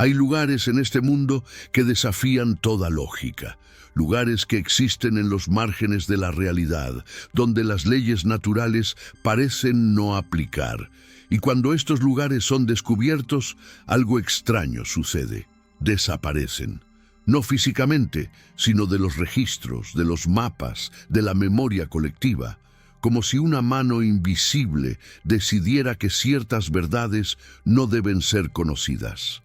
Hay lugares en este mundo que desafían toda lógica, lugares que existen en los márgenes de la realidad, donde las leyes naturales parecen no aplicar. Y cuando estos lugares son descubiertos, algo extraño sucede. Desaparecen. No físicamente, sino de los registros, de los mapas, de la memoria colectiva, como si una mano invisible decidiera que ciertas verdades no deben ser conocidas.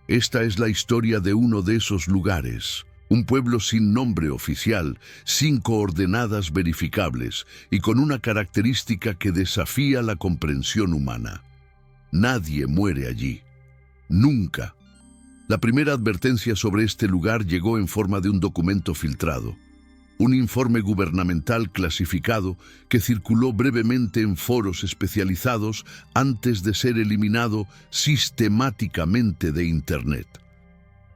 Esta es la historia de uno de esos lugares, un pueblo sin nombre oficial, sin coordenadas verificables y con una característica que desafía la comprensión humana. Nadie muere allí. Nunca. La primera advertencia sobre este lugar llegó en forma de un documento filtrado, un informe gubernamental clasificado que circuló brevemente en foros especializados antes de ser eliminado sistemáticamente de Internet.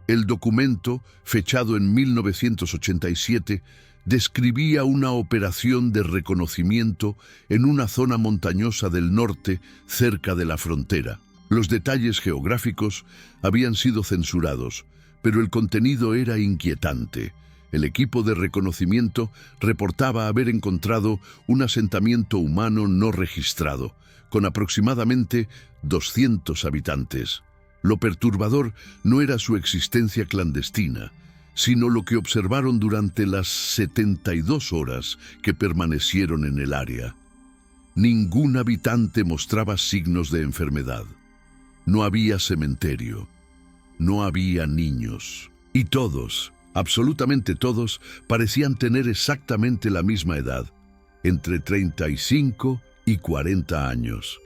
El documento, fechado en 1987, describía una operación de reconocimiento en una zona montañosa del norte, cerca de la frontera. Los detalles geográficos habían sido censurados, pero el contenido era inquietante. El equipo de reconocimiento reportaba haber encontrado un asentamiento humano no registrado, con aproximadamente 200 habitantes. Lo perturbador no era su existencia clandestina, sino lo que observaron durante las 72 horas que permanecieron en el área. Ningún habitante mostraba signos de enfermedad. No había cementerio. No había niños. Y todos, absolutamente todos, parecían tener exactamente la misma edad, entre 35 y 40 años.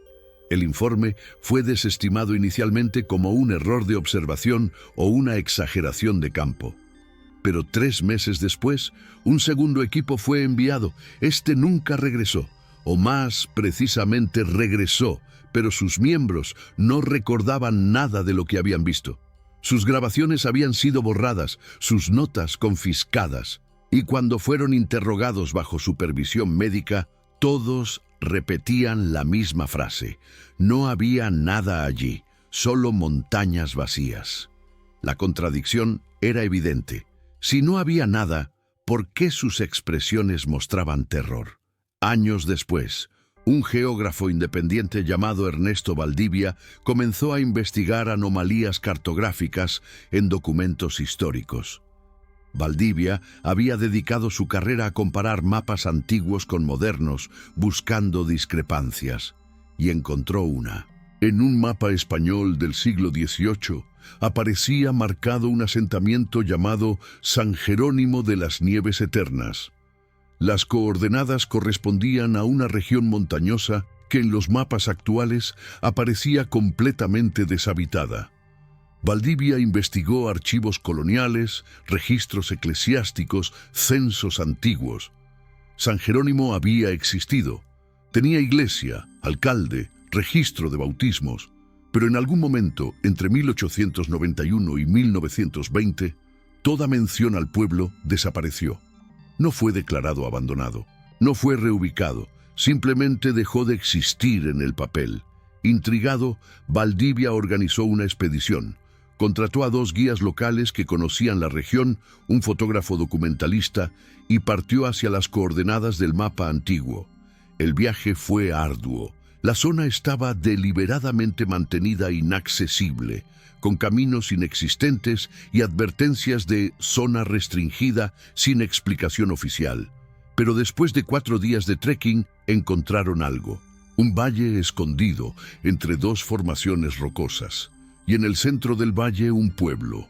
El informe fue desestimado inicialmente como un error de observación o una exageración de campo. Pero 3 meses después, un segundo equipo fue enviado. Este nunca regresó, o más precisamente regresó, pero sus miembros no recordaban nada de lo que habían visto. Sus grabaciones habían sido borradas, sus notas confiscadas, y cuando fueron interrogados bajo supervisión médica, todos repetían la misma frase: no había nada allí, solo montañas vacías. La contradicción era evidente. Si no había nada, ¿por qué sus expresiones mostraban terror? Años después, un geógrafo independiente llamado Ernesto Valdivia comenzó a investigar anomalías cartográficas en documentos históricos. Valdivia había dedicado su carrera a comparar mapas antiguos con modernos, buscando discrepancias, y encontró una. En un mapa español del siglo XVIII aparecía marcado un asentamiento llamado San Jerónimo de las Nieves Eternas. Las coordenadas correspondían a una región montañosa que en los mapas actuales aparecía completamente deshabitada. Valdivia investigó archivos coloniales, registros eclesiásticos, censos antiguos. San Jerónimo había existido. Tenía iglesia, alcalde, registro de bautismos, pero en algún momento, entre 1891 y 1920, toda mención al pueblo desapareció. No fue declarado abandonado, no fue reubicado, simplemente dejó de existir en el papel. Intrigado, Valdivia organizó una expedición. Contrató a 2 guías locales que conocían la región, un fotógrafo documentalista, y partió hacia las coordenadas del mapa antiguo. El viaje fue arduo. La zona estaba deliberadamente mantenida inaccesible, con caminos inexistentes y advertencias de zona restringida sin explicación oficial. Pero después de 4 días de trekking, encontraron algo. Un valle escondido entre 2 formaciones rocosas. Y en el centro del valle un pueblo.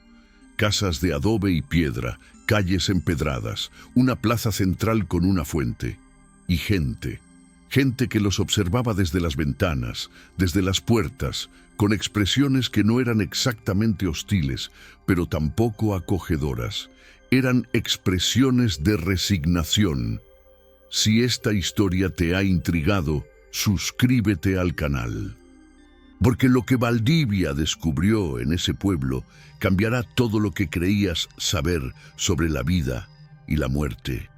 Casas de adobe y piedra, calles empedradas, una plaza central con una fuente. Y gente. Gente que los observaba desde las ventanas, desde las puertas, con expresiones que no eran exactamente hostiles, pero tampoco acogedoras. Eran expresiones de resignación. Si esta historia te ha intrigado, suscríbete al canal. Porque lo que Valdivia descubrió en ese pueblo cambiará todo lo que creías saber sobre la vida y la muerte.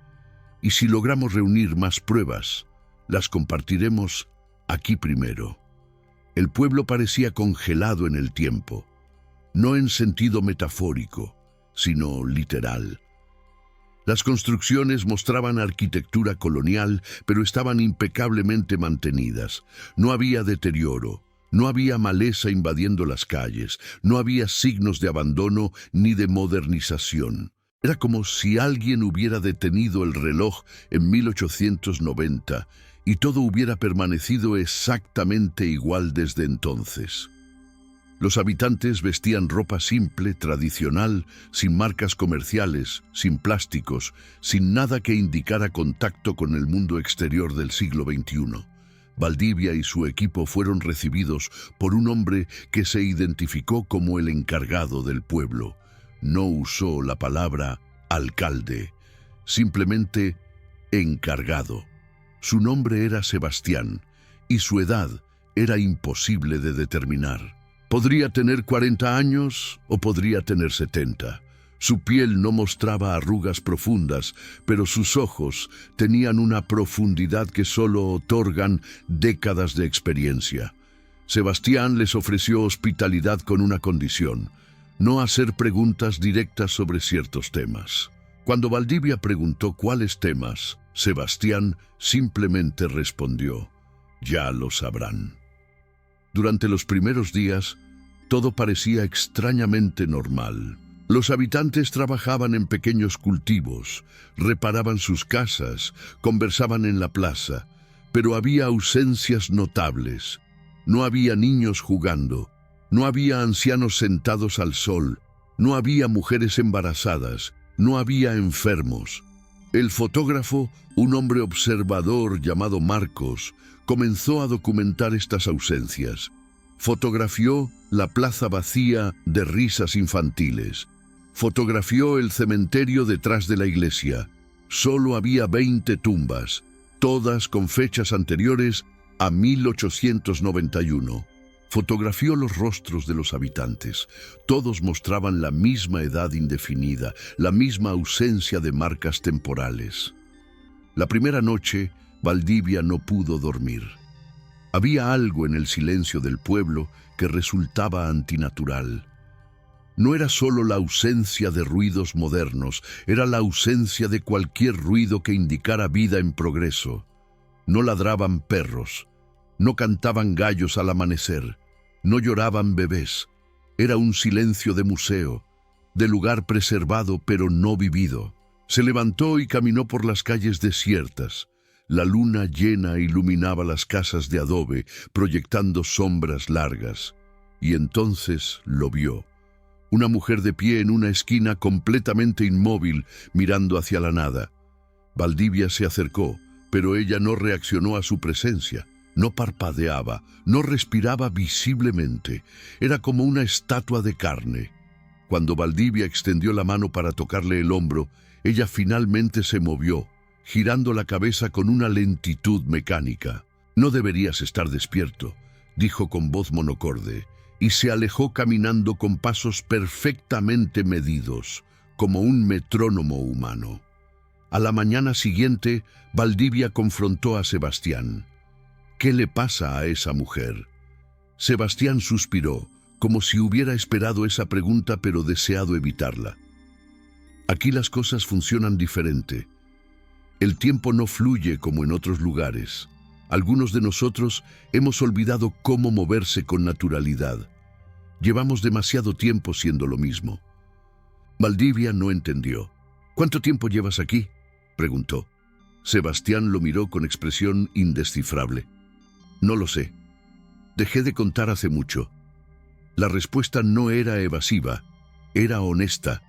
Y si logramos reunir más pruebas, las compartiremos aquí primero. El pueblo parecía congelado en el tiempo. no en sentido metafórico, sino literal. Las construcciones mostraban arquitectura colonial, pero estaban impecablemente mantenidas. No había deterioro, no había maleza invadiendo las calles, no había signos de abandono ni de modernización. Era como si alguien hubiera detenido el reloj en 1890 y todo hubiera permanecido exactamente igual desde entonces. Los habitantes vestían ropa simple, tradicional, sin marcas comerciales, sin plásticos, sin nada que indicara contacto con el mundo exterior del siglo XXI. Valdivia y su equipo fueron recibidos por un hombre que se identificó como el encargado del pueblo. No usó la palabra alcalde, simplemente encargado. Su nombre era Sebastián y su edad era imposible de determinar. Podría tener 40 años o podría tener 70. Su piel no mostraba arrugas profundas, pero sus ojos tenían una profundidad que solo otorgan décadas de experiencia. Sebastián les ofreció hospitalidad con una condición: no hacer preguntas directas sobre ciertos temas. Cuando Valdivia preguntó cuáles temas, Sebastián simplemente respondió: ya lo sabrán. Durante los primeros días, todo parecía extrañamente normal. Los habitantes trabajaban en pequeños cultivos, reparaban sus casas, conversaban en la plaza, pero había ausencias notables. No había niños jugando, no había ancianos sentados al sol, no había mujeres embarazadas, no había enfermos. El fotógrafo, un hombre observador llamado Marcos, comenzó a documentar estas ausencias. Fotografió la plaza vacía de risas infantiles. Fotografió el cementerio detrás de la iglesia. Solo había 20 tumbas, todas con fechas anteriores a 1891. Fotografió los rostros de los habitantes. Todos mostraban la misma edad indefinida, la misma ausencia de marcas temporales. La primera noche, Valdivia no pudo dormir. Había algo en el silencio del pueblo que resultaba antinatural. No era solo la ausencia de ruidos modernos, era la ausencia de cualquier ruido que indicara vida en progreso. No ladraban perros, no cantaban gallos al amanecer, no lloraban bebés. Era un silencio de museo, de lugar preservado pero no vivido. Se levantó y caminó por las calles desiertas. La luna llena iluminaba las casas de adobe, proyectando sombras largas. Y entonces lo vio. Una mujer de pie en una esquina completamente inmóvil, mirando hacia la nada. Valdivia se acercó, pero ella no reaccionó a su presencia. No parpadeaba, no respiraba visiblemente. Era como una estatua de carne. Cuando Valdivia extendió la mano para tocarle el hombro, ella finalmente se movió, girando la cabeza con una lentitud mecánica. «No deberías estar despierto», dijo con voz monocorde, y se alejó caminando con pasos perfectamente medidos, como un metrónomo humano. A la mañana siguiente, Valdivia confrontó a Sebastián. «¿Qué le pasa a esa mujer?». Sebastián suspiró, como si hubiera esperado esa pregunta pero deseado evitarla. «Aquí las cosas funcionan diferente. El tiempo no fluye como en otros lugares. Algunos de nosotros hemos olvidado cómo moverse con naturalidad. Llevamos demasiado tiempo siendo lo mismo». Valdivia no entendió. «¿Cuánto tiempo llevas aquí?», preguntó. Sebastián lo miró con expresión indescifrable. «No lo sé. Dejé de contar hace mucho». La respuesta no era evasiva, era honesta,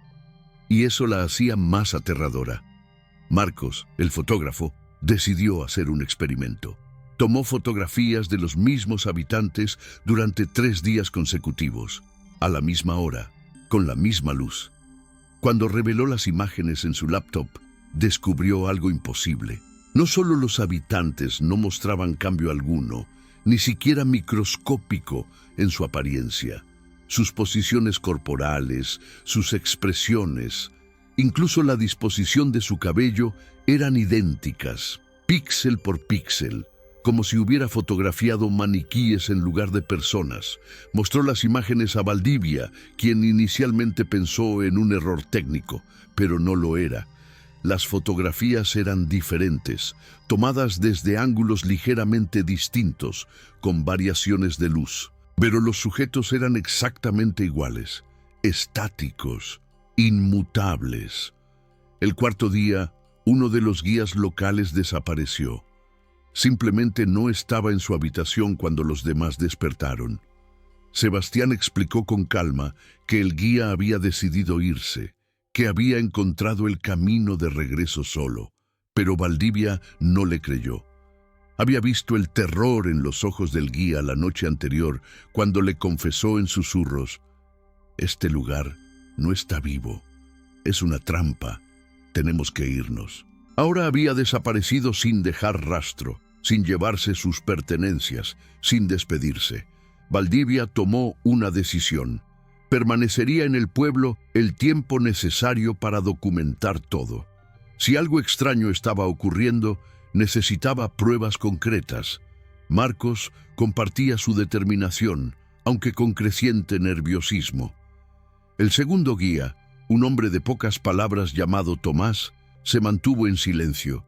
y eso la hacía más aterradora. Marcos, el fotógrafo, decidió hacer un experimento. Tomó fotografías de los mismos habitantes durante 3 días consecutivos, a la misma hora, con la misma luz. Cuando reveló las imágenes en su laptop, descubrió algo imposible. No solo los habitantes no mostraban cambio alguno, ni siquiera microscópico en su apariencia. Sus posiciones corporales, sus expresiones, incluso la disposición de su cabello eran idénticas, píxel por píxel, como si hubiera fotografiado maniquíes en lugar de personas. Mostró las imágenes a Valdivia, quien inicialmente pensó en un error técnico, pero no lo era. Las fotografías eran diferentes, tomadas desde ángulos ligeramente distintos, con variaciones de luz. Pero los sujetos eran exactamente iguales, estáticos, inmutables. El cuarto día, uno de los guías locales desapareció. Simplemente no estaba en su habitación cuando los demás despertaron. Sebastián explicó con calma que el guía había decidido irse, que había encontrado el camino de regreso solo, pero Valdivia no le creyó. Había visto el terror en los ojos del guía la noche anterior cuando le confesó en susurros: «Este lugar no está vivo, es una trampa, tenemos que irnos». Ahora había desaparecido sin dejar rastro, sin llevarse sus pertenencias, sin despedirse. Valdivia tomó una decisión. Permanecería en el pueblo el tiempo necesario para documentar todo. Si algo extraño estaba ocurriendo, necesitaba pruebas concretas. Marcos compartía su determinación, aunque con creciente nerviosismo. El segundo guía, un hombre de pocas palabras llamado Tomás, se mantuvo en silencio,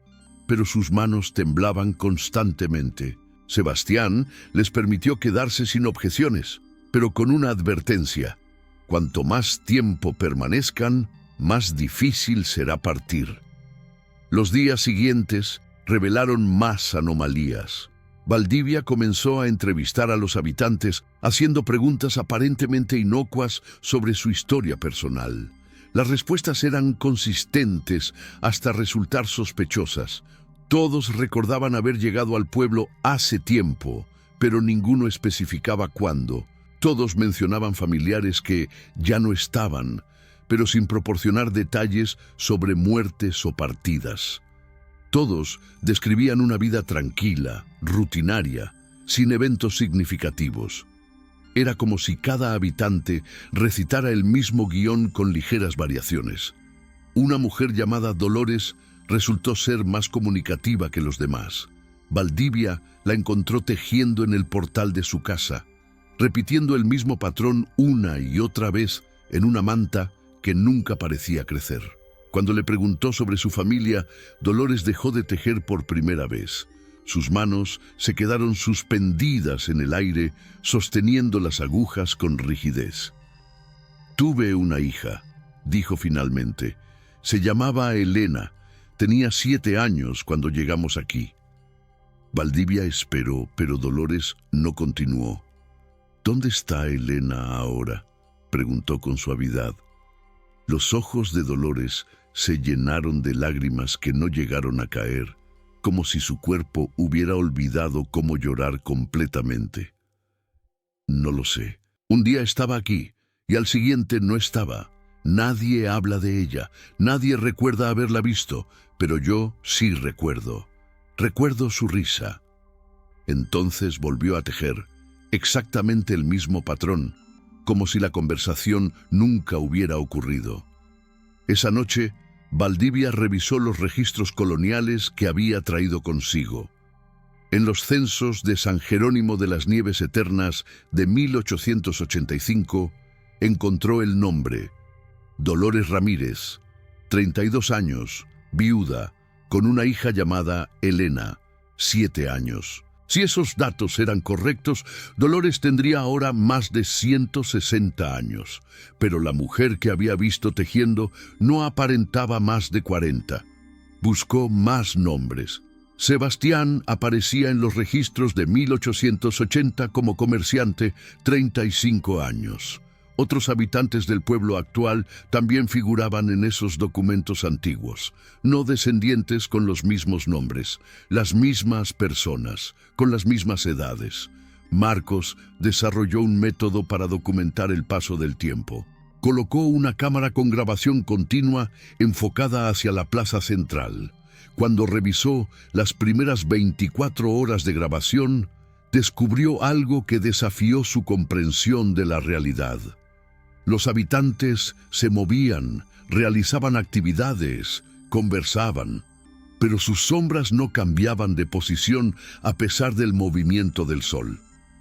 pero sus manos temblaban constantemente. Sebastián les permitió quedarse sin objeciones, pero con una advertencia: cuanto más tiempo permanezcan, más difícil será partir. Los días siguientes revelaron más anomalías. Valdivia comenzó a entrevistar a los habitantes, haciendo preguntas aparentemente inocuas sobre su historia personal. Las respuestas eran consistentes hasta resultar sospechosas. Todos recordaban haber llegado al pueblo hace tiempo, pero ninguno especificaba cuándo. Todos mencionaban familiares que ya no estaban, pero sin proporcionar detalles sobre muertes o partidas. Todos describían una vida tranquila, rutinaria, sin eventos significativos. Era como si cada habitante recitara el mismo guión con ligeras variaciones. Una mujer llamada Dolores resultó ser más comunicativa que los demás. Valdivia la encontró tejiendo en el portal de su casa, repitiendo el mismo patrón una y otra vez en una manta que nunca parecía crecer. Cuando le preguntó sobre su familia, Dolores dejó de tejer por primera vez. Sus manos se quedaron suspendidas en el aire, sosteniendo las agujas con rigidez. «Tuve una hija», dijo finalmente. «Se llamaba Elena. Tenía 7 años cuando llegamos aquí». Valdivia esperó, pero Dolores no continuó. «¿Dónde está Elena ahora?», preguntó con suavidad. Los ojos de Dolores se llenaron de lágrimas que no llegaron a caer, como si su cuerpo hubiera olvidado cómo llorar completamente. «No lo sé. Un día estaba aquí y al siguiente no estaba. Nadie habla de ella, nadie recuerda haberla visto, pero yo sí recuerdo. Recuerdo su risa». Entonces volvió a tejer, exactamente el mismo patrón, como si la conversación nunca hubiera ocurrido. Esa noche, Valdivia revisó los registros coloniales que había traído consigo. En los censos de San Jerónimo de las Nieves Eternas de 1885, encontró el nombre: Dolores Ramírez, 32 años, viuda, con una hija llamada Elena, 7 años. Si esos datos eran correctos, Dolores tendría ahora más de 160 años, pero la mujer que había visto tejiendo no aparentaba más de 40. Buscó más nombres. Sebastián aparecía en los registros de 1880 como comerciante, 35 años. Otros habitantes del pueblo actual también figuraban en esos documentos antiguos, no descendientes con los mismos nombres, las mismas personas, con las mismas edades. Marcos desarrolló un método para documentar el paso del tiempo. Colocó una cámara con grabación continua enfocada hacia la plaza central. Cuando revisó las primeras 24 horas de grabación, descubrió algo que desafió su comprensión de la realidad. Los habitantes se movían, realizaban actividades, conversaban. pero sus sombras no cambiaban de posición a pesar del movimiento del sol.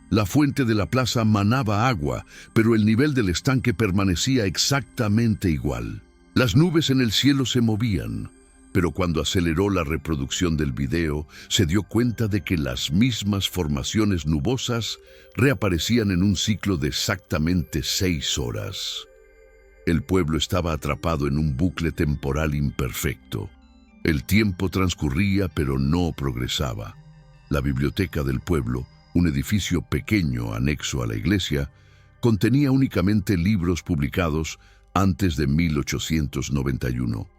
La fuente de la plaza manaba agua, pero el nivel del estanque permanecía exactamente igual. Las nubes en el cielo se movían, pero cuando aceleró la reproducción del video, se dio cuenta de que las mismas formaciones nubosas reaparecían en un ciclo de exactamente 6 horas. El pueblo estaba atrapado en un bucle temporal imperfecto. El tiempo transcurría, pero no progresaba. La biblioteca del pueblo, un edificio pequeño anexo a la iglesia, contenía únicamente libros publicados antes de 1891.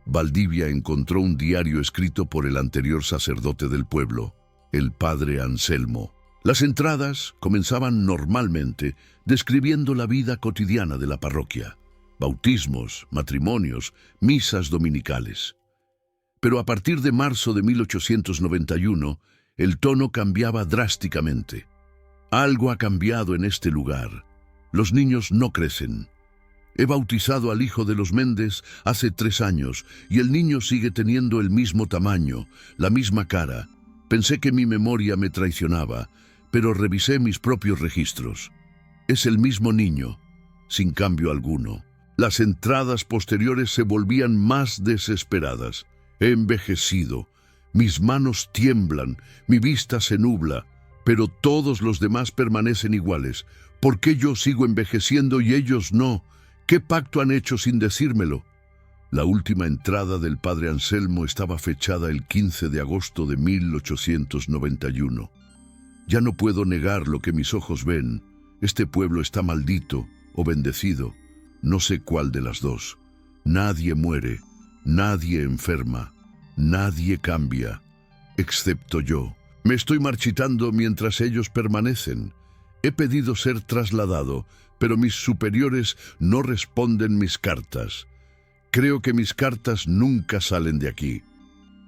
Valdivia encontró un diario escrito por el anterior sacerdote del pueblo, el padre Anselmo. Las entradas comenzaban normalmente describiendo la vida cotidiana de la parroquia: bautismos, matrimonios, misas dominicales. Pero a partir de marzo de 1891, el tono cambiaba drásticamente. Algo ha cambiado en este lugar. Los niños no crecen. He bautizado al hijo de los Méndez hace 3 años y el niño sigue teniendo el mismo tamaño, la misma cara. Pensé que mi memoria me traicionaba, pero revisé mis propios registros. Es el mismo niño, sin cambio alguno. Las entradas posteriores se volvían más desesperadas. He envejecido, mis manos tiemblan, mi vista se nubla, pero todos los demás permanecen iguales. ¿Por qué yo sigo envejeciendo y ellos no? ¿Qué pacto han hecho sin decírmelo? La última entrada del padre Anselmo estaba fechada el 15 de agosto de 1891. Ya no puedo negar lo que mis ojos ven. Este pueblo está maldito o bendecido. No sé cuál de las dos. Nadie muere, nadie enferma, nadie cambia, excepto yo. Me estoy marchitando mientras ellos permanecen. He pedido ser trasladado, pero mis superiores no responden mis cartas. Creo que mis cartas nunca salen de aquí.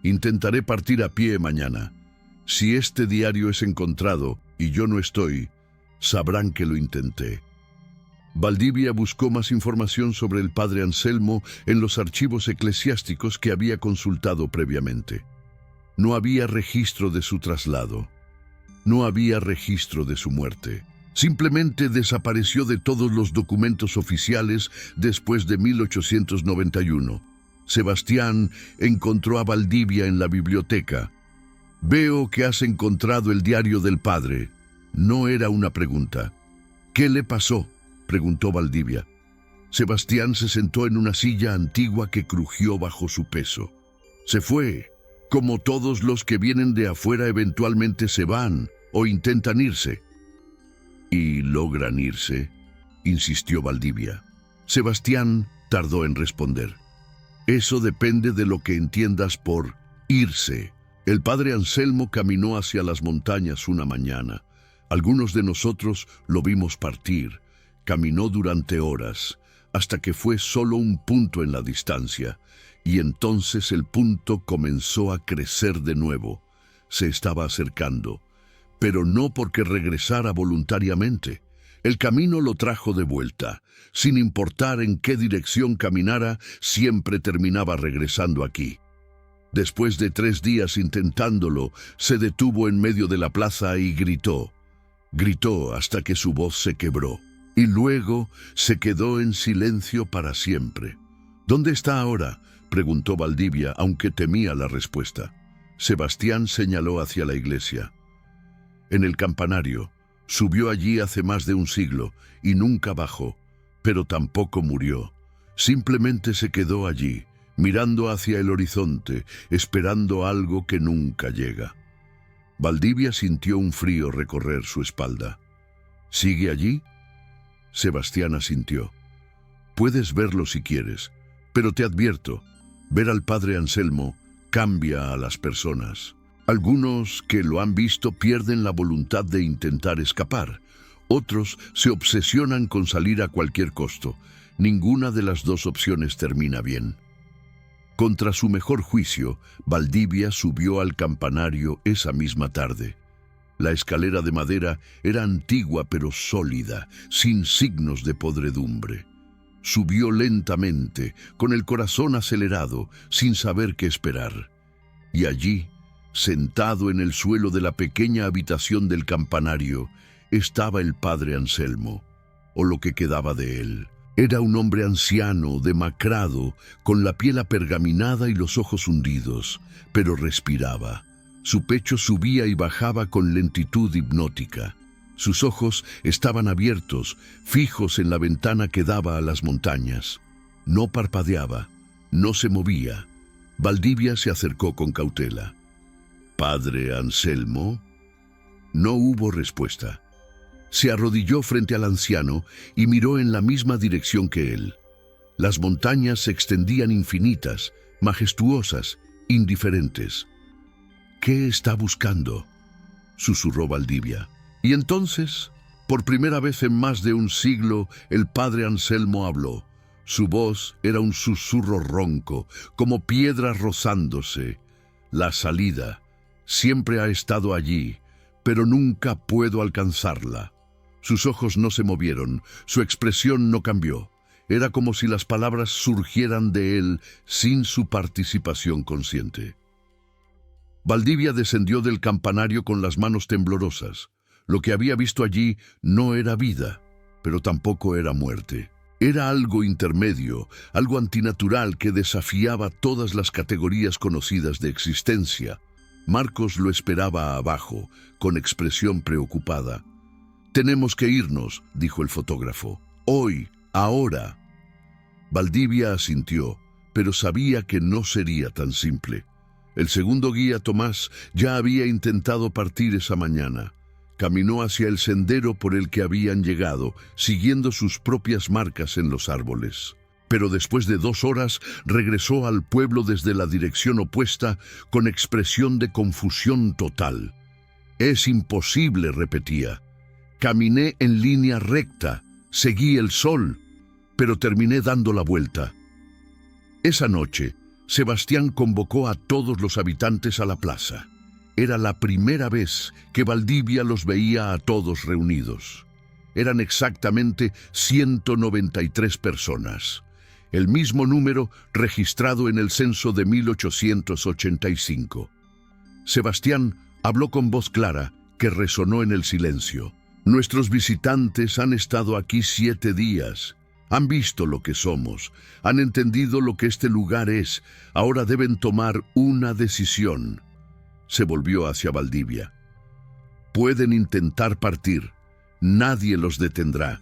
Intentaré partir a pie mañana. Si este diario es encontrado y yo no estoy, sabrán que lo intenté. Valdivia buscó más información sobre el padre Anselmo en los archivos eclesiásticos que había consultado previamente. No había registro de su traslado. No había registro de su muerte. Simplemente desapareció de todos los documentos oficiales después de 1891. Sebastián encontró a Valdivia en la biblioteca. Veo que has encontrado el diario del padre. No era una pregunta. ¿Qué le pasó?, preguntó Valdivia. Sebastián se sentó en una silla antigua que crujió bajo su peso. Se fue. Como todos los que vienen de afuera eventualmente se van o intentan irse. ¿Y logran irse?, insistió Valdivia. Sebastián tardó en responder. Eso depende de lo que entiendas por irse. El padre Anselmo caminó hacia las montañas una mañana. Algunos de nosotros lo vimos partir. Caminó durante horas, hasta que fue solo un punto en la distancia, y entonces el punto comenzó a crecer de nuevo. Se estaba acercando, pero no porque regresara voluntariamente. El camino lo trajo de vuelta. Sin importar en qué dirección caminara, siempre terminaba regresando aquí. Después de 3 días intentándolo, se detuvo en medio de la plaza y gritó. Gritó hasta que su voz se quebró. Y luego se quedó en silencio para siempre. ¿Dónde está ahora?, preguntó Valdivia, aunque temía la respuesta. Sebastián señaló hacia la iglesia. En el campanario. Subió allí hace más de un siglo y nunca bajó, pero tampoco murió. Simplemente se quedó allí, mirando hacia el horizonte, esperando algo que nunca llega. Valdivia sintió un frío recorrer su espalda. ¿Sigue allí? Sebastián asintió. Puedes verlo si quieres, pero te advierto, ver al padre Anselmo cambia a las personas. Algunos que lo han visto pierden la voluntad de intentar escapar. Otros se obsesionan con salir a cualquier costo. Ninguna de las dos opciones termina bien. Contra su mejor juicio, Valdivia subió al campanario esa misma tarde. La escalera de madera era antigua pero sólida, sin signos de podredumbre. Subió lentamente, con el corazón acelerado, sin saber qué esperar. Y allí, sentado en el suelo de la pequeña habitación del campanario, estaba el padre Anselmo, o lo que quedaba de él. Era un hombre anciano, demacrado, con la piel apergaminada y los ojos hundidos, pero respiraba. Su pecho subía y bajaba con lentitud hipnótica. Sus ojos estaban abiertos, fijos en la ventana que daba a las montañas. No parpadeaba, no se movía. Valdivia se acercó con cautela. «¿Padre Anselmo?» No hubo respuesta. Se arrodilló frente al anciano y miró en la misma dirección que él. Las montañas se extendían infinitas, majestuosas, indiferentes. «¿Qué está buscando?», susurró Valdivia. Y entonces, por primera vez en más de un siglo, el padre Anselmo habló. Su voz era un susurro ronco, como piedras rozándose. «La salida siempre ha estado allí, pero nunca puedo alcanzarla». Sus ojos no se movieron, su expresión no cambió. Era como si las palabras surgieran de él sin su participación consciente. Valdivia descendió del campanario con las manos temblorosas. Lo que había visto allí no era vida, pero tampoco era muerte. Era algo intermedio, algo antinatural que desafiaba todas las categorías conocidas de existencia. Marcos lo esperaba abajo, con expresión preocupada. «Tenemos que irnos», dijo el fotógrafo. «Hoy, ahora». Valdivia asintió, pero sabía que no sería tan simple. El segundo guía, Tomás, ya había intentado partir esa mañana. Caminó hacia el sendero por el que habían llegado, siguiendo sus propias marcas en los árboles. Pero después de 2 horas regresó al pueblo desde la dirección opuesta con expresión de confusión total. «Es imposible», repetía. «Caminé en línea recta, seguí el sol, pero terminé dando la vuelta». Esa noche, Sebastián convocó a todos los habitantes a la plaza. Era la primera vez que Valdivia los veía a todos reunidos. Eran exactamente 193 personas, el mismo número registrado en el censo de 1885. Sebastián habló con voz clara que resonó en el silencio. «Nuestros visitantes han estado aquí 7 días. Han visto lo que somos, han entendido lo que este lugar es. Ahora deben tomar una decisión». Se volvió hacia Valdivia. «Pueden intentar partir, nadie los detendrá,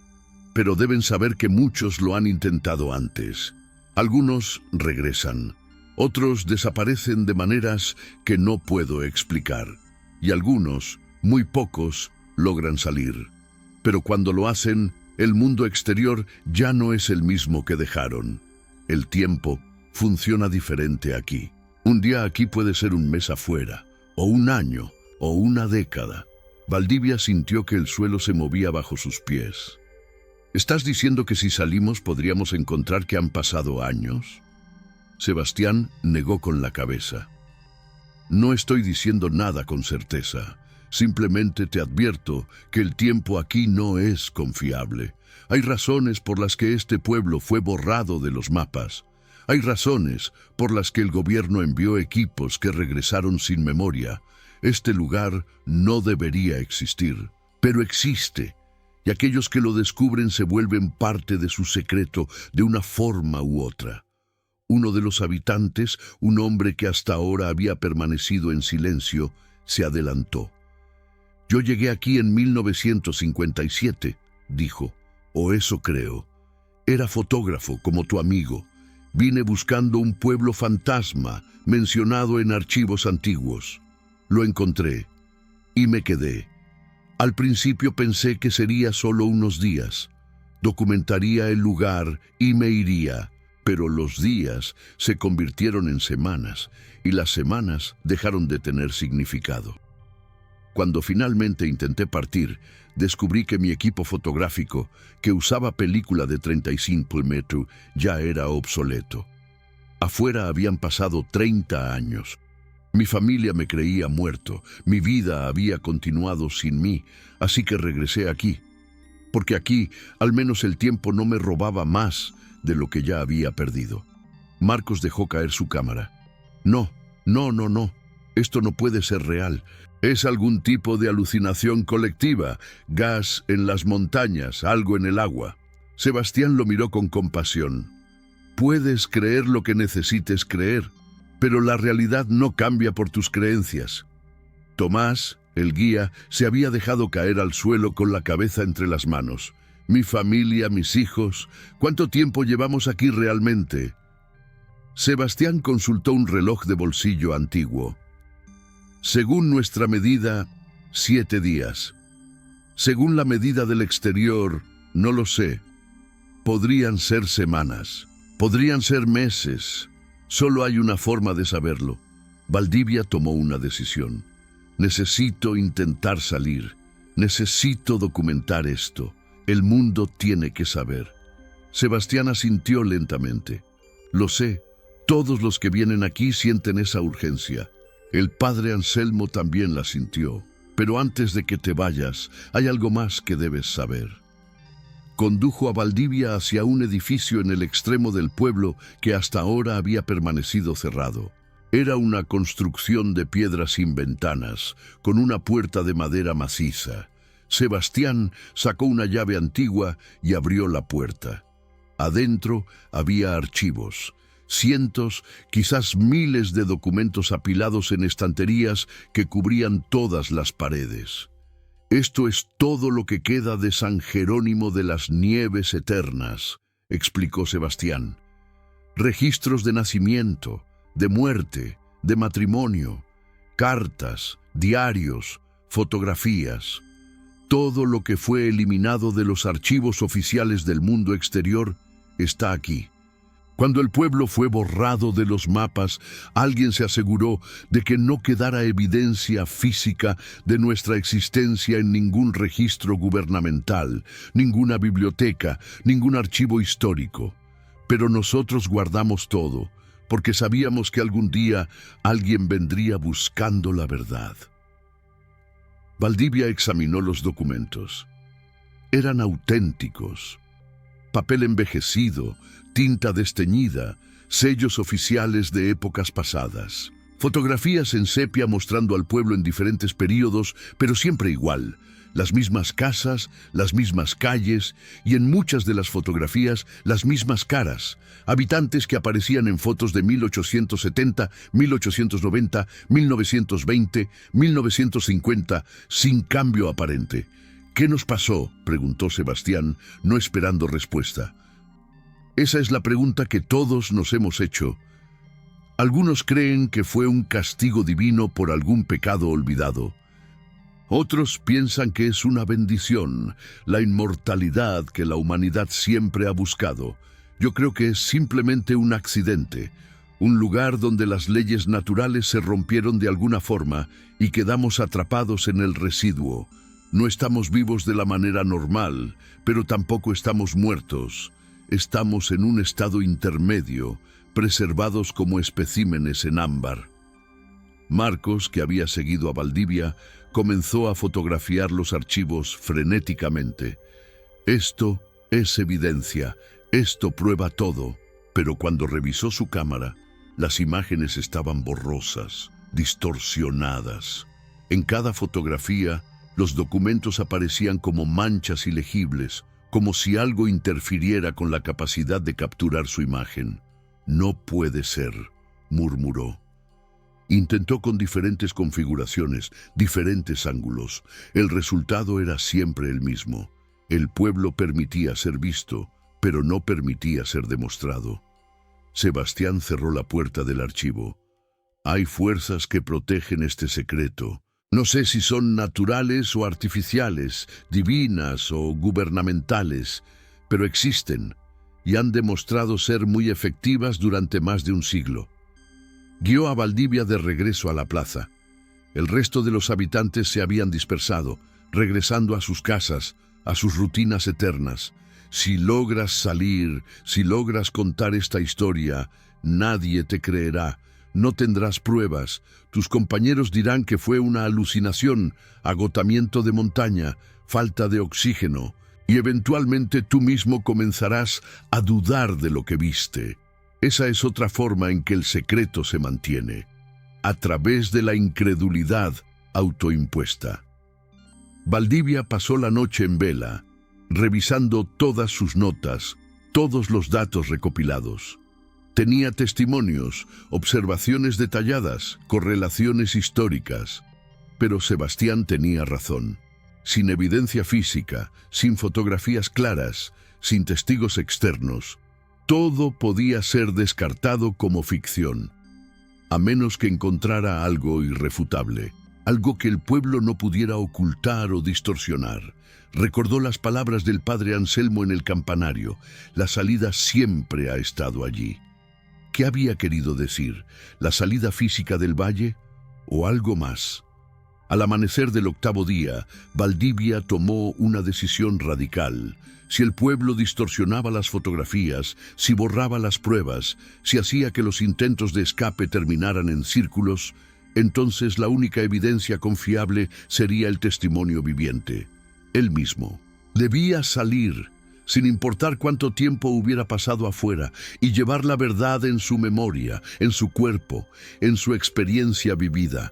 pero deben saber que muchos lo han intentado antes. Algunos regresan, otros desaparecen de maneras que no puedo explicar, y algunos, muy pocos, logran salir. Pero cuando lo hacen, el mundo exterior ya no es el mismo que dejaron. El tiempo funciona diferente aquí. Un día aquí puede ser un mes afuera, o un año, o una década». Valdivia sintió que el suelo se movía bajo sus pies. «¿Estás diciendo que si salimos podríamos encontrar que han pasado años?». Sebastián negó con la cabeza. «No estoy diciendo nada con certeza. Simplemente te advierto que el tiempo aquí no es confiable. Hay razones por las que este pueblo fue borrado de los mapas. Hay razones por las que el gobierno envió equipos que regresaron sin memoria. Este lugar no debería existir, pero existe, y aquellos que lo descubren se vuelven parte de su secreto de una forma u otra». Uno de los habitantes, un hombre que hasta ahora había permanecido en silencio, se adelantó. «Yo llegué aquí en 1957, dijo, o eso creo. Era fotógrafo, como tu amigo. Vine buscando un pueblo fantasma mencionado en archivos antiguos. Lo encontré y me quedé. Al principio pensé que sería solo unos días. Documentaría el lugar y me iría, pero los días se convirtieron en semanas y las semanas dejaron de tener significado. Cuando finalmente intenté partir, descubrí que mi equipo fotográfico, que usaba película de 35 mm, ya era obsoleto. Afuera habían pasado 30 años. Mi familia me creía muerto, mi vida había continuado sin mí, así que regresé aquí. Porque aquí, al menos el tiempo no me robaba más de lo que ya había perdido». Marcos dejó caer su cámara. «No», No, no, no. Esto no puede ser real. Es algún tipo de alucinación colectiva, gas en las montañas, algo en el agua. Sebastián lo miró con compasión. Puedes creer lo que necesites creer, pero la realidad no cambia por tus creencias. Tomás, el guía, se había dejado caer al suelo con la cabeza entre las manos. Mi familia, mis hijos, ¿cuánto tiempo llevamos aquí realmente? Sebastián consultó un reloj de bolsillo antiguo. Según nuestra medida, 7 días. Según la medida del exterior, no lo sé. Podrían ser semanas, podrían ser meses. Solo hay una forma de saberlo. Valdivia tomó una decisión. Necesito intentar salir. Necesito documentar esto. El mundo tiene que saber. Sebastián asintió lentamente. Lo sé. Todos los que vienen aquí sienten esa urgencia. El padre Anselmo también la sintió. Pero antes de que te vayas, hay algo más que debes saber. Condujo a Valdivia hacia un edificio en el extremo del pueblo que hasta ahora había permanecido cerrado. Era una construcción de piedra sin ventanas, con una puerta de madera maciza. Sebastián sacó una llave antigua y abrió la puerta. Adentro había archivos. Cientos, quizás miles de documentos apilados en estanterías que cubrían todas las paredes. Esto es todo lo que queda de San Jerónimo de las Nieves Eternas, explicó Sebastián. Registros de nacimiento, de muerte, de matrimonio, cartas, diarios, fotografías. Todo lo que fue eliminado de los archivos oficiales del mundo exterior está aquí. Cuando el pueblo fue borrado de los mapas, alguien se aseguró de que no quedara evidencia física de nuestra existencia en ningún registro gubernamental, ninguna biblioteca, ningún archivo histórico. Pero nosotros guardamos todo, porque sabíamos que algún día alguien vendría buscando la verdad. Valdivia examinó los documentos. Eran auténticos. Papel envejecido, tinta desteñida, sellos oficiales de épocas pasadas. Fotografías en sepia mostrando al pueblo en diferentes períodos, pero siempre igual. Las mismas casas, las mismas calles y en muchas de las fotografías las mismas caras. Habitantes que aparecían en fotos de 1870, 1890, 1920, 1950, sin cambio aparente. ¿Qué nos pasó?, preguntó Sebastián, no esperando respuesta. Esa es la pregunta que todos nos hemos hecho. Algunos creen que fue un castigo divino por algún pecado olvidado. Otros piensan que es una bendición, la inmortalidad que la humanidad siempre ha buscado. Yo creo que es simplemente un accidente, un lugar donde las leyes naturales se rompieron de alguna forma y quedamos atrapados en el residuo. No estamos vivos de la manera normal, pero tampoco estamos muertos. Estamos en un estado intermedio, preservados como especímenes en ámbar. Marcos, que había seguido a Valdivia, comenzó a fotografiar los archivos frenéticamente. Esto es evidencia, esto prueba todo, pero cuando revisó su cámara, las imágenes estaban borrosas, distorsionadas. En cada fotografía, los documentos aparecían como manchas ilegibles, como si algo interfiriera con la capacidad de capturar su imagen. No puede ser, murmuró. Intentó con diferentes configuraciones, diferentes ángulos. El resultado era siempre el mismo. El pueblo permitía ser visto, pero no permitía ser demostrado. Sebastián cerró la puerta del archivo. Hay fuerzas que protegen este secreto. No sé si son naturales o artificiales, divinas o gubernamentales, pero existen y han demostrado ser muy efectivas durante más de un siglo. Guió a Valdivia de regreso a la plaza. El resto de los habitantes se habían dispersado, regresando a sus casas, a sus rutinas eternas. Si logras salir, si logras contar esta historia, nadie te creerá. No tendrás pruebas. Tus compañeros dirán que fue una alucinación, agotamiento de montaña, falta de oxígeno, y eventualmente tú mismo comenzarás a dudar de lo que viste. Esa es otra forma en que el secreto se mantiene. a través de la incredulidad autoimpuesta. Valdivia pasó la noche en vela, revisando todas sus notas, todos los datos recopilados. Tenía testimonios, observaciones detalladas, correlaciones históricas. Pero Sebastián tenía razón. Sin evidencia física, sin fotografías claras, sin testigos externos, todo podía ser descartado como ficción, a menos que encontrara algo irrefutable, algo que el pueblo no pudiera ocultar o distorsionar. Recordó las palabras del padre Anselmo en el campanario: la salida siempre ha estado allí. ¿Qué había querido decir? ¿La salida física del valle o algo más? Al amanecer del 8º día, Valdivia tomó una decisión radical. Si el pueblo distorsionaba las fotografías, si borraba las pruebas, si hacía que los intentos de escape terminaran en círculos, entonces la única evidencia confiable sería el testimonio viviente. Él mismo. Debía salir, sin importar cuánto tiempo hubiera pasado afuera, y llevar la verdad en su memoria, en su cuerpo, en su experiencia vivida.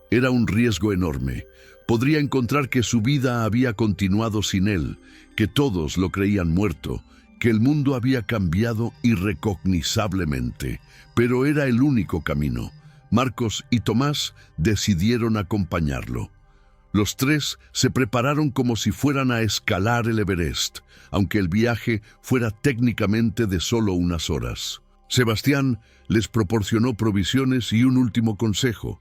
Era un riesgo enorme. Podría encontrar que su vida había continuado sin él, que todos lo creían muerto, que el mundo había cambiado irrecognosablemente. Pero era el único camino. Marcos y Tomás decidieron acompañarlo. Los tres se prepararon como si fueran a escalar el Everest, aunque el viaje fuera técnicamente de solo unas horas. Sebastián les proporcionó provisiones y un último consejo: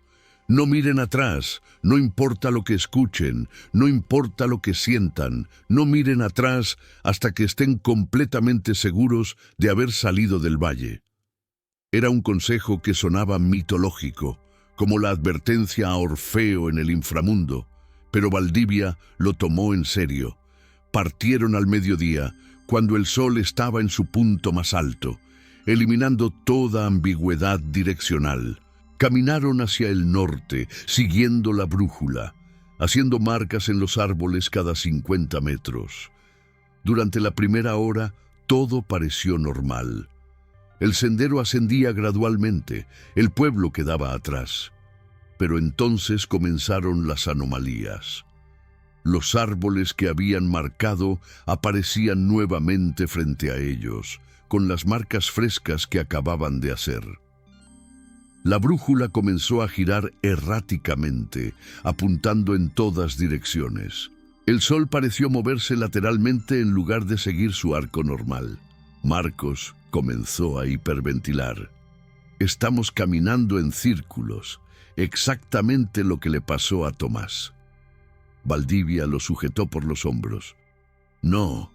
no miren atrás, no importa lo que escuchen, no importa lo que sientan, no miren atrás hasta que estén completamente seguros de haber salido del valle. Era un consejo que sonaba mitológico, como la advertencia a Orfeo en el inframundo, pero Valdivia lo tomó en serio. Partieron al mediodía, cuando el sol estaba en su punto más alto, eliminando toda ambigüedad direccional. Caminaron hacia el norte, siguiendo la brújula, haciendo marcas en los árboles cada 50 metros. Durante la primera hora, todo pareció normal. El sendero ascendía gradualmente, el pueblo quedaba atrás. Pero entonces comenzaron las anomalías. Los árboles que habían marcado aparecían nuevamente frente a ellos, con las marcas frescas que acababan de hacer. La brújula comenzó a girar erráticamente, apuntando en todas direcciones. El sol pareció moverse lateralmente en lugar de seguir su arco normal. Marcos comenzó a hiperventilar. Estamos caminando en círculos, exactamente lo que le pasó a Tomás. Valdivia lo sujetó por los hombros. No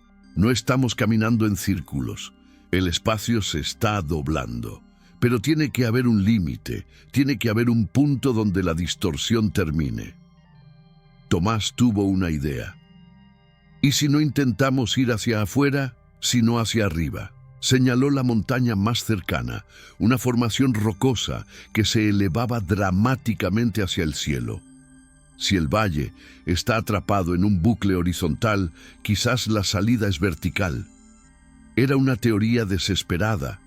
estamos caminando en círculos. El espacio se está doblando. Pero tiene que haber un límite, tiene que haber un punto donde la distorsión termine. Tomás tuvo una idea. ¿Y si no intentamos ir hacia afuera, sino hacia arriba? Señaló la montaña más cercana, una formación rocosa que se elevaba dramáticamente hacia el cielo. Si el valle está atrapado en un bucle horizontal, quizás la salida es vertical. Era una teoría desesperada,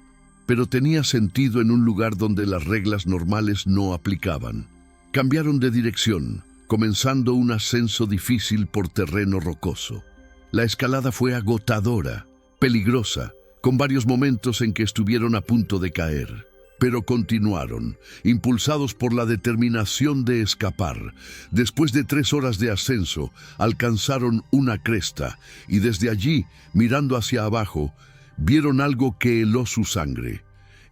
pero tenía sentido en un lugar donde las reglas normales no aplicaban. Cambiaron de dirección, comenzando un ascenso difícil por terreno rocoso. La escalada fue agotadora, peligrosa, con varios momentos en que estuvieron a punto de caer. Pero continuaron, impulsados por la determinación de escapar. Después de 3 horas de ascenso, alcanzaron una cresta, y desde allí, mirando hacia abajo, vieron algo que heló su sangre.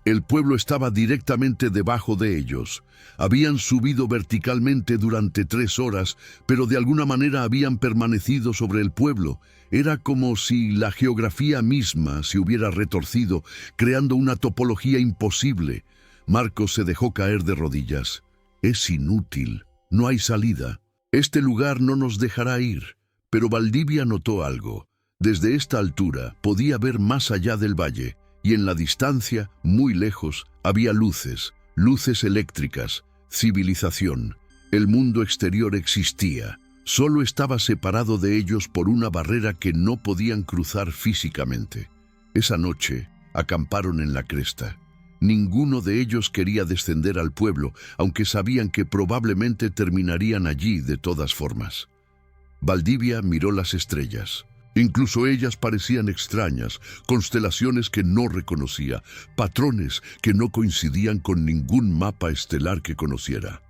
El pueblo estaba directamente debajo de ellos. Habían subido verticalmente durante 3 horas, pero de alguna manera habían permanecido sobre el pueblo. Era como si la geografía misma se hubiera retorcido, creando una topología imposible. Marcos se dejó caer de rodillas. Es inútil, no hay salida. Este lugar no nos dejará ir. Pero Valdivia notó algo. Desde esta altura podía ver más allá del valle, y en la distancia, muy lejos, había luces eléctricas, civilización. El mundo exterior existía. Solo estaba separado de ellos por una barrera que no podían cruzar físicamente. Esa noche acamparon en la cresta. Ninguno de ellos quería descender al pueblo, aunque sabían que probablemente terminarían allí de todas formas. Valdivia miró las estrellas. Incluso ellas parecían extrañas, constelaciones que no reconocía, patrones que no coincidían con ningún mapa estelar que conociera.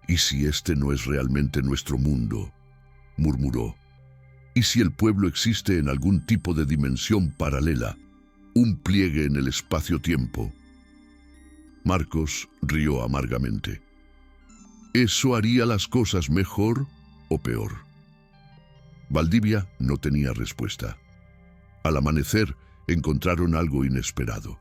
«¿Y si este no es realmente nuestro mundo?», murmuró. «¿Y si el pueblo existe en algún tipo de dimensión paralela, un pliegue en el espacio-tiempo?» Marcos rió amargamente. ¿Eso haría las cosas mejor o peor? Valdivia no tenía respuesta. Al amanecer encontraron algo inesperado.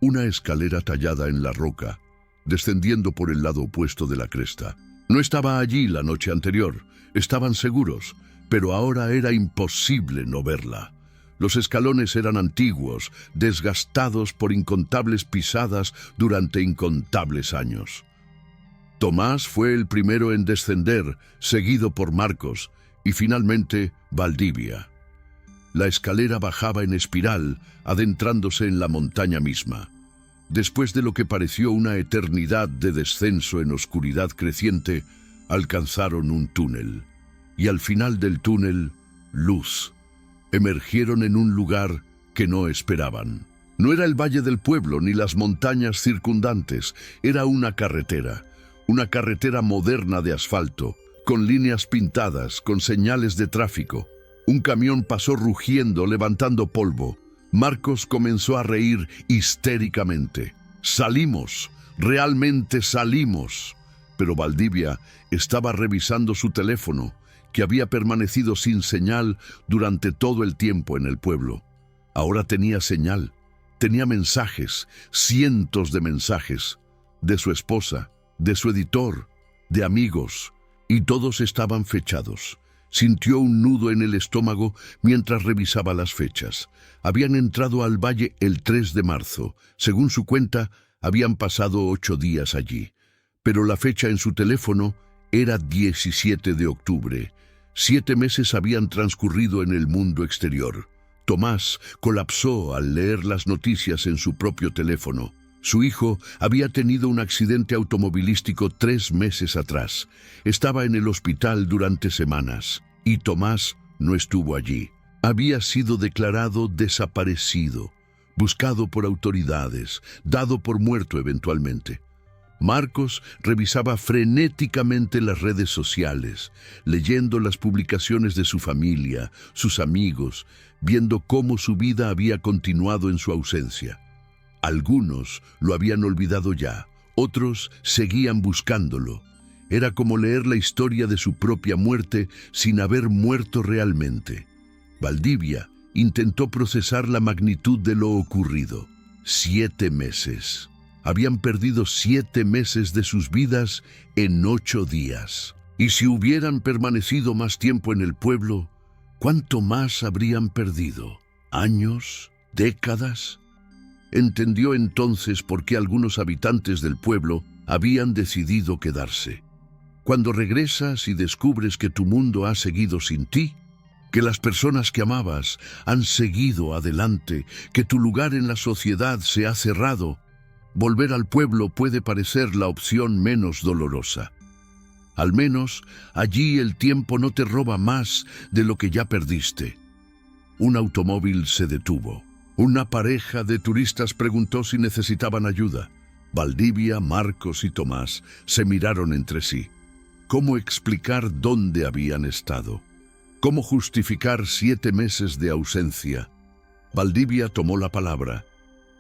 Una escalera tallada en la roca, descendiendo por el lado opuesto de la cresta. No estaba allí la noche anterior, estaban seguros, pero ahora era imposible no verla. Los escalones eran antiguos, desgastados por incontables pisadas durante incontables años. Tomás fue el primero en descender, seguido por Marcos, y finalmente Valdivia. La escalera bajaba en espiral, adentrándose en la montaña misma. Después de lo que pareció una eternidad de descenso en oscuridad creciente, alcanzaron un túnel. Y al final del túnel, luz. Emergieron en un lugar que no esperaban. No era el Valle del Pueblo ni las montañas circundantes, era una carretera moderna de asfalto, con líneas pintadas, con señales de tráfico. Un camión pasó rugiendo, levantando polvo. Marcos comenzó a reír histéricamente. «Salimos, realmente salimos». Pero Valdivia estaba revisando su teléfono, que había permanecido sin señal durante todo el tiempo en el pueblo. Ahora tenía señal, tenía mensajes, cientos de mensajes, de su esposa, de su editor, de amigos, y todos estaban fechados. Sintió un nudo en el estómago mientras revisaba las fechas. Habían entrado al valle el 3 de marzo. Según su cuenta, habían pasado 8 días allí. Pero la fecha en su teléfono era 17 de octubre. 7 meses habían transcurrido en el mundo exterior. Tomás colapsó al leer las noticias en su propio teléfono. Su hijo había tenido un accidente automovilístico 3 meses atrás. Estaba en el hospital durante semanas y Tomás no estuvo allí. Había sido declarado desaparecido, buscado por autoridades, dado por muerto eventualmente. Marcos revisaba frenéticamente las redes sociales, leyendo las publicaciones de su familia, sus amigos, viendo cómo su vida había continuado en su ausencia. Algunos lo habían olvidado ya, otros seguían buscándolo. Era como leer la historia de su propia muerte sin haber muerto realmente. Valdivia intentó procesar la magnitud de lo ocurrido. 7 meses. Habían perdido 7 meses de sus vidas en 8 días. Y si hubieran permanecido más tiempo en el pueblo, ¿cuánto más habrían perdido? ¿Años? ¿Décadas? Entendió entonces por qué algunos habitantes del pueblo habían decidido quedarse. Cuando regresas y descubres que tu mundo ha seguido sin ti, que las personas que amabas han seguido adelante, que tu lugar en la sociedad se ha cerrado, volver al pueblo puede parecer la opción menos dolorosa. Al menos allí el tiempo no te roba más de lo que ya perdiste. Un automóvil se detuvo. Una pareja de turistas preguntó si necesitaban ayuda. Valdivia, Marcos y Tomás se miraron entre sí. ¿Cómo explicar dónde habían estado? ¿Cómo justificar 7 meses de ausencia? Valdivia tomó la palabra.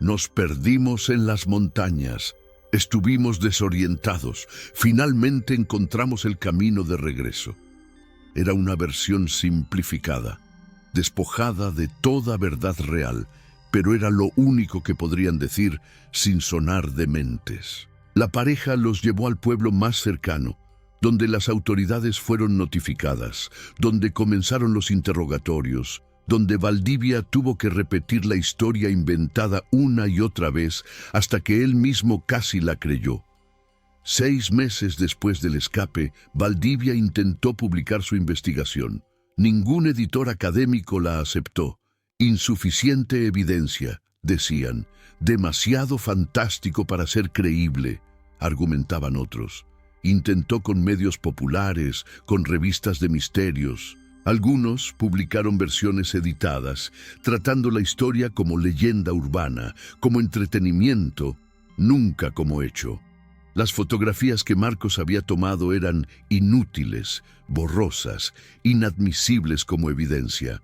Nos perdimos en las montañas. Estuvimos desorientados. Finalmente encontramos el camino de regreso. Era una versión simplificada, despojada de toda verdad real, pero era lo único que podrían decir sin sonar dementes. La pareja los llevó al pueblo más cercano, donde las autoridades fueron notificadas, donde comenzaron los interrogatorios, donde Valdivia tuvo que repetir la historia inventada una y otra vez hasta que él mismo casi la creyó. 6 meses después del escape, Valdivia intentó publicar su investigación. Ningún editor académico la aceptó. Insuficiente evidencia, decían. demasiado fantástico para ser creíble, argumentaban otros. Intentó con medios populares, con revistas de misterios. Algunos publicaron versiones editadas, tratando la historia como leyenda urbana, como entretenimiento, nunca como hecho. Las fotografías que Marcos había tomado eran inútiles, borrosas, inadmisibles como evidencia.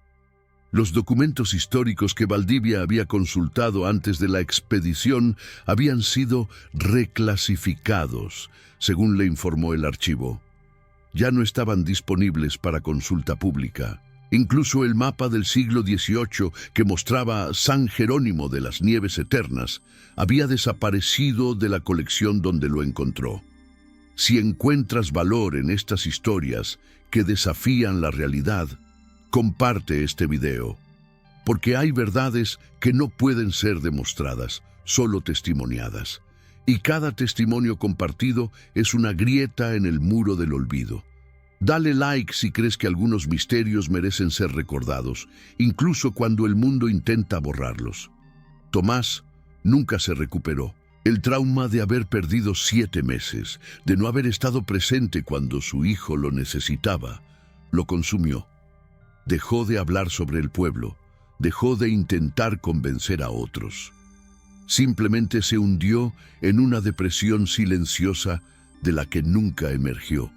Los documentos históricos que Valdivia había consultado antes de la expedición habían sido reclasificados, según le informó el archivo. Ya no estaban disponibles para consulta pública. Incluso el mapa del siglo XVIII que mostraba San Jerónimo de las Nieves Eternas había desaparecido de la colección donde lo encontró. Si encuentras valor en estas historias que desafían la realidad, comparte este video, porque hay verdades que no pueden ser demostradas, solo testimoniadas. Y cada testimonio compartido es una grieta en el muro del olvido. Dale like si crees que algunos misterios merecen ser recordados, incluso cuando el mundo intenta borrarlos. Tomás nunca se recuperó. El trauma de haber perdido 7 meses, de no haber estado presente cuando su hijo lo necesitaba, lo consumió. Dejó de hablar sobre el pueblo, dejó de intentar convencer a otros. Simplemente se hundió en una depresión silenciosa de la que nunca emergió.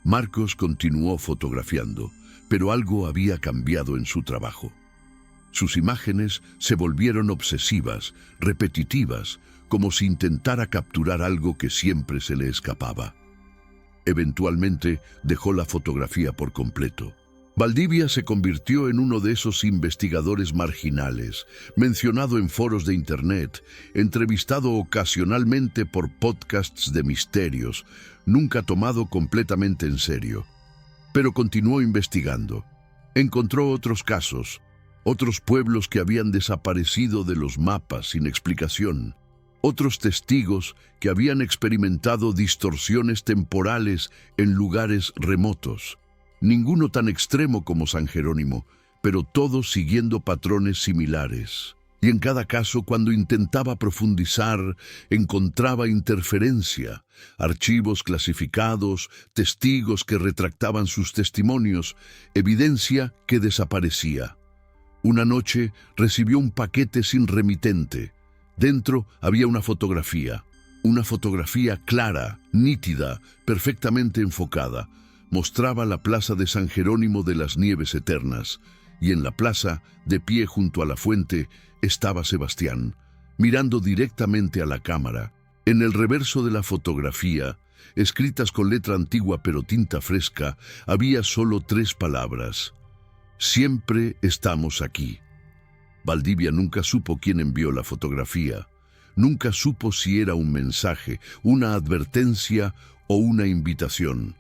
Marcos continuó fotografiando, pero algo había cambiado en su trabajo. Sus imágenes se volvieron obsesivas, repetitivas, como si intentara capturar algo que siempre se le escapaba. Eventualmente dejó la fotografía por completo. Valdivia se convirtió en uno de esos investigadores marginales, mencionado en foros de internet, entrevistado ocasionalmente por podcasts de misterios, nunca tomado completamente en serio. Pero continuó investigando. Encontró otros casos, otros pueblos que habían desaparecido de los mapas sin explicación, otros testigos que habían experimentado distorsiones temporales en lugares remotos. Ninguno tan extremo como San Jerónimo, pero todos siguiendo patrones similares. Y en cada caso, cuando intentaba profundizar, encontraba interferencia, archivos clasificados, testigos que retractaban sus testimonios, evidencia que desaparecía. Una noche recibió un paquete sin remitente. Dentro había una fotografía clara, nítida, perfectamente enfocada. Mostraba la plaza de San Jerónimo de las Nieves Eternas, y en la plaza, de pie junto a la fuente, estaba Sebastián, mirando directamente a la cámara. En el reverso de la fotografía, escritas con letra antigua pero tinta fresca, había solo 3 palabras: siempre estamos aquí. Valdivia nunca supo quién envió la fotografía. Nunca supo si era un mensaje, una advertencia o una invitación.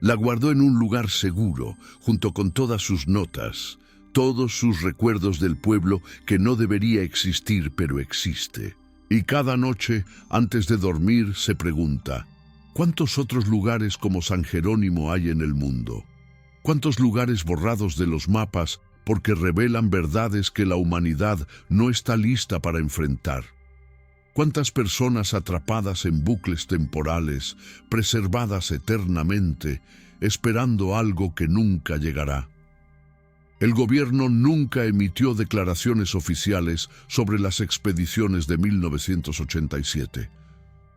La guardó en un lugar seguro, junto con todas sus notas, todos sus recuerdos del pueblo que no debería existir, pero existe. Y cada noche, antes de dormir, se pregunta: ¿cuántos otros lugares como San Jerónimo hay en el mundo? ¿Cuántos lugares borrados de los mapas porque revelan verdades que la humanidad no está lista para enfrentar? ¿Cuántas personas atrapadas en bucles temporales, preservadas eternamente, esperando algo que nunca llegará? El gobierno nunca emitió declaraciones oficiales sobre las expediciones de 1987.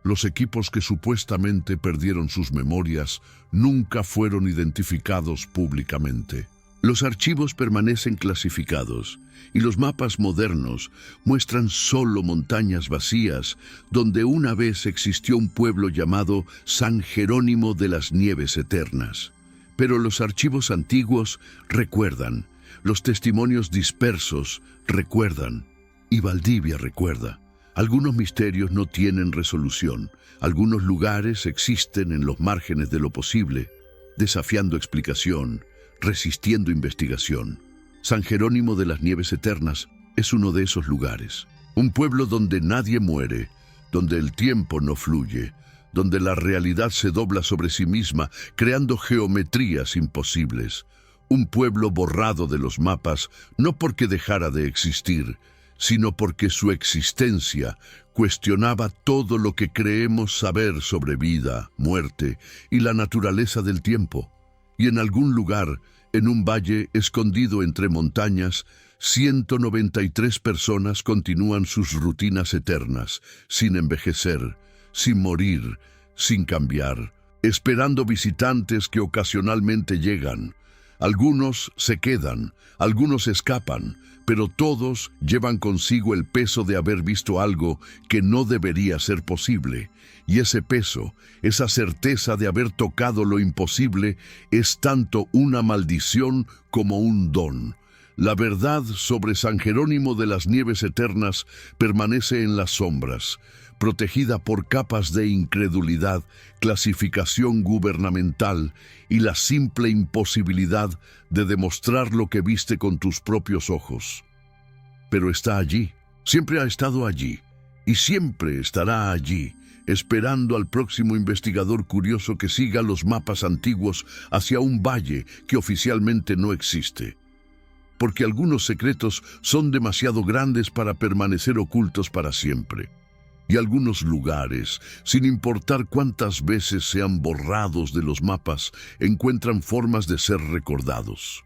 Los equipos que supuestamente perdieron sus memorias nunca fueron identificados públicamente. Los archivos permanecen clasificados y los mapas modernos muestran solo montañas vacías donde una vez existió un pueblo llamado San Jerónimo de las Nieves Eternas. Pero los archivos antiguos recuerdan, los testimonios dispersos recuerdan, y Valdivia recuerda. Algunos misterios no tienen resolución, algunos lugares existen en los márgenes de lo posible, desafiando explicación, resistiendo investigación. San Jerónimo de las Nieves Eternas es uno de esos lugares. Un pueblo donde nadie muere, donde el tiempo no fluye, donde la realidad se dobla sobre sí misma, creando geometrías imposibles. Un pueblo borrado de los mapas, no porque dejara de existir, sino porque su existencia cuestionaba todo lo que creemos saber sobre vida, muerte y la naturaleza del tiempo. Y en algún lugar, en un valle escondido entre montañas, 193 personas continúan sus rutinas eternas, sin envejecer, sin morir, sin cambiar, esperando visitantes que ocasionalmente llegan. Algunos se quedan, algunos escapan, pero todos llevan consigo el peso de haber visto algo que no debería ser posible. Y ese peso, esa certeza de haber tocado lo imposible, es tanto una maldición como un don. La verdad sobre San Jerónimo de las Nieves Eternas permanece en las sombras, protegida por capas de incredulidad, clasificación gubernamental y la simple imposibilidad de demostrar lo que viste con tus propios ojos. Pero está allí, siempre ha estado allí, y siempre estará allí, esperando al próximo investigador curioso que siga los mapas antiguos hacia un valle que oficialmente no existe. Porque algunos secretos son demasiado grandes para permanecer ocultos para siempre. Y algunos lugares, sin importar cuántas veces sean borrados de los mapas, encuentran formas de ser recordados.